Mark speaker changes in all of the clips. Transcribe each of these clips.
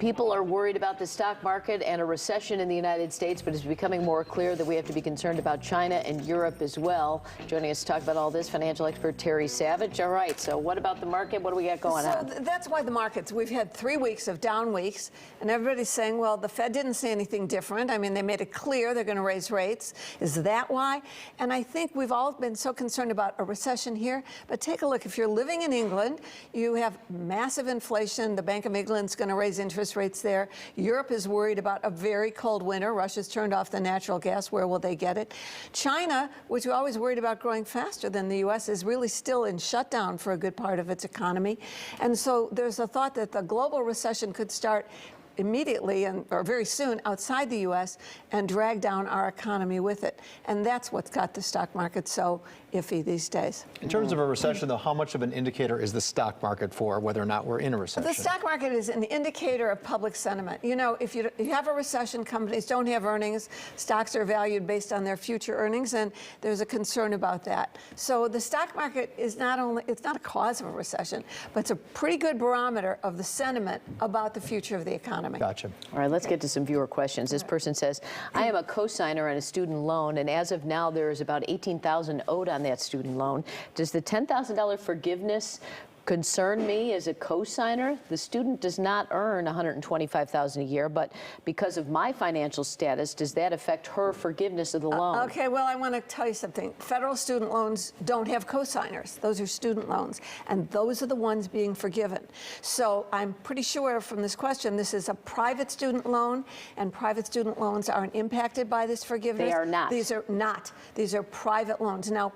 Speaker 1: People are worried about the stock market and a recession in the United States, but it's becoming more clear that we have to be concerned about China and Europe as well. Joining us to talk about all this, financial expert Terry Savage. All right, so what about the market? What do we got going on?
Speaker 2: That's why the markets, we've had 3 weeks of down weeks, and everybody's saying, well, the Fed didn't say anything different. I mean, they made it clear they're going to raise rates. Is that why? And I think we've all been so concerned about a recession here, but take a look. If you're living in England, you have massive inflation. The Bank of England's going to raise interest rates there. Europe is worried about a very cold winter. Russia's turned off the natural gas. Where will they get it? China, which we're always worried about growing faster than the U.S., is really still in shutdown for a good part of its economy. And so there's a thought that the global recession could start immediately or very soon outside the U.S. and drag down our economy with it. And that's what's got the stock market so iffy these days.
Speaker 3: In terms of a recession, though, how much of an indicator is the stock market for whether or not we're in a recession?
Speaker 2: The stock market is an indicator of public sentiment. You know, if you have a recession, companies don't have earnings, stocks are valued based on their future earnings, and there's a concern about that. So the stock market is it's not a cause of a recession, but it's a pretty good barometer of the sentiment about the future of the economy.
Speaker 3: Gotcha.
Speaker 1: All right, let's get to some viewer questions. This person says, I am a co-signer on a student loan, and as of now, there is about $18,000 owed on that student loan. Does the $10,000 forgiveness concern me as a co-signer? The student does not earn $125,000 a year, but because of my financial status, does that affect her forgiveness of the loan?
Speaker 2: Okay, well, I want to tell you something. Federal student loans don't have co-signers. Those are student loans, and those are the ones being forgiven. So I'm pretty sure from this question, this is a private student loan, and private student loans aren't impacted by this forgiveness.
Speaker 1: They are not.
Speaker 2: These are not. These are private loans. Now,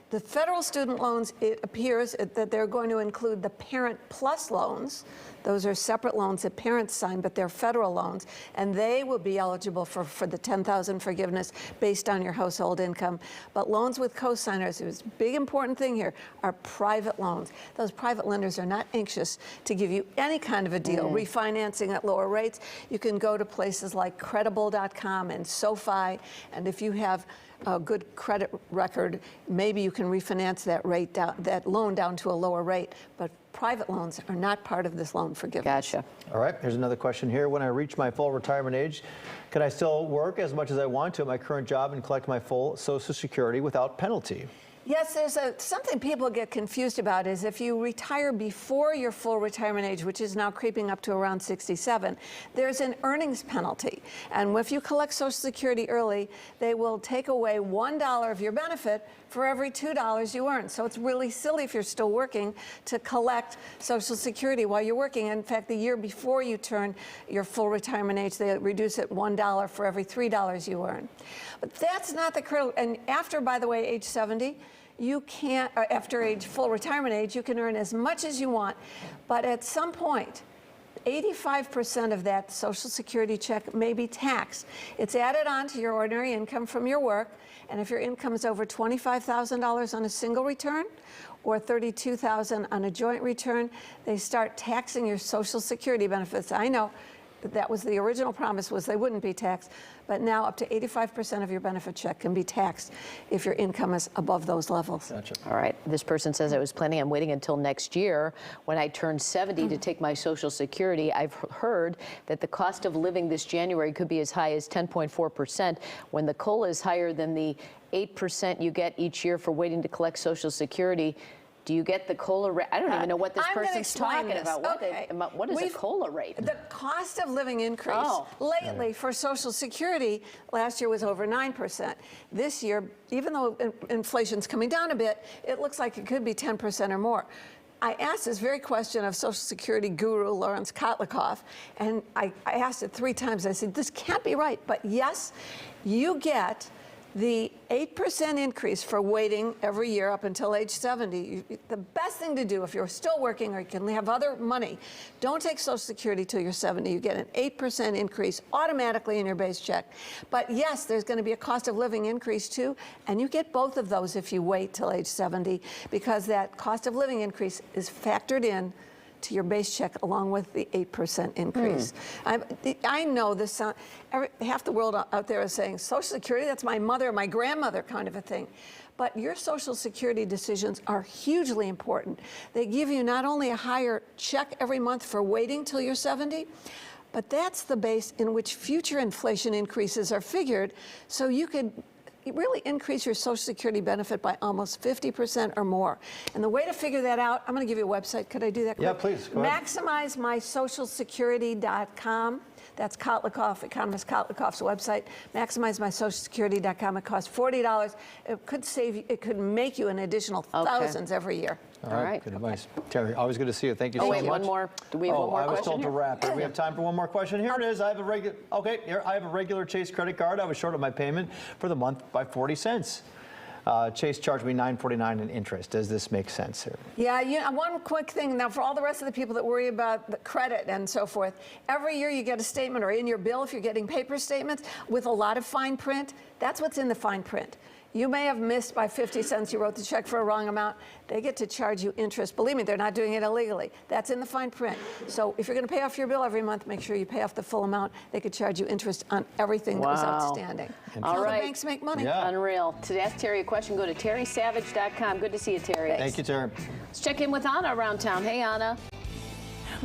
Speaker 2: the federal student loans, it appears that they're going to include the Parent Plus loans. Those are separate loans that parents sign, but they're federal loans, and they will be eligible for the $10,000 forgiveness based on your household income. But loans with co-signers, there's a big important thing here, are private loans. Those private lenders are not anxious to give you any kind of a deal, refinancing at lower rates. You can go to places like Credible.com and SoFi, and if you have a good credit record, maybe you can refinance that loan down to a lower rate. But private loans are not part of this loan forgiveness.
Speaker 1: Gotcha.
Speaker 3: All right, here's another question here. When I reach my full retirement age, can I still work as much as I want to at my current job and collect my full Social Security without penalty?
Speaker 2: Yes, there's something people get confused about is if you retire before your full retirement age, which is now creeping up to around 67, there's an earnings penalty. And if you collect Social Security early, they will take away $1 of your benefit for every $2 you earn. So it's really silly if you're still working to collect Social Security while you're working. In fact, the year before you turn your full retirement age, they reduce it $1 for every $3 you earn. But that's not the critical. And after, by the way, age 70, you can't, after full retirement age, you can earn as much as you want. But at some point, 85% of that Social Security check may be taxed. It's added on to your ordinary income from your work, and if your income is over $25,000 on a single return or $32,000 on a joint return, they start taxing your Social Security benefits. I know that was the original promise, was they wouldn't be taxed, but now up to 85% of your benefit check can be taxed if your income is above those levels.
Speaker 3: Gotcha.
Speaker 1: All right. This person says, I was planning on waiting until next year when I turn 70 to take my Social Security. I've heard that the cost of living this January could be as high as 10.4%. When the COLA is higher than the 8% you get each year for waiting to collect Social Security, do you get the COLA rate? I don't even know what this person's talking about. What is a COLA rate?
Speaker 2: The cost of living increase lately for Social Security last year was over 9%. This year, even though inflation's coming down a bit, it looks like it could be 10% or more. I asked this very question of Social Security guru Lawrence Kotlikoff, and I asked it 3 times. I said, this can't be right, but yes, you get the 8% increase for waiting every year up until age 70. The best thing to do if you're still working or you can have other money, don't take Social Security till you're 70. You get an 8% increase automatically in your base check. But yes, there's going to be a cost of living increase too, and you get both of those if you wait till age 70, because that cost of living increase is factored in to your base check along with the 8% increase. I know this, half the world out there is saying, Social Security, that's my mother, my grandmother kind of a thing. But your Social Security decisions are hugely important. They give you not only a higher check every month for waiting till you're 70, but that's the base in which future inflation increases are figured, so you could really increase your Social Security benefit by almost 50% or more. And the way to figure that out, I'm going to give you a website. Could I do that quick?
Speaker 3: Yeah, please, go ahead.
Speaker 2: MaximizeMySocialSecurity.com. That's Kotlikoff, economist Kotlikoff's website. MaximizeMySocialSecurity.com. It costs $40. It could save you, it could make you an additional thousands every year.
Speaker 1: All right.
Speaker 3: Good advice. Terry, always good to see you. Thank you so
Speaker 1: wait,
Speaker 3: much.
Speaker 1: one more. Do we have one more
Speaker 3: I was
Speaker 1: question
Speaker 3: told to
Speaker 1: here?
Speaker 3: wrap. Do we have time for one more question? Here it is. I have a regular. Okay, here I have a regular Chase credit card. I was short of my payment for the month by 40 cents. Chase charged me $9.49 in interest. Does this make sense here?
Speaker 2: Yeah, one quick thing now for all the rest of the people that worry about the credit and so forth. Every year you get a statement, or in your bill if you're getting paper statements with a lot of fine print. That's what's in the fine print. You may have missed by 50 cents. You wrote the check for a wrong amount. They get to charge you interest. Believe me, they're not doing it illegally. That's in the fine print. So if you're going to pay off your bill every month, make sure you pay off the full amount. They could charge you interest on everything that was
Speaker 1: Wow.
Speaker 2: outstanding.
Speaker 1: All
Speaker 2: How
Speaker 1: right.
Speaker 2: the banks make money.
Speaker 3: Yeah.
Speaker 1: Unreal. To ask Terry a question, go to terrysavage.com. Good to see you, Terry.
Speaker 3: Thank you, Terry.
Speaker 1: Let's check in with Anna around town. Hey, Anna.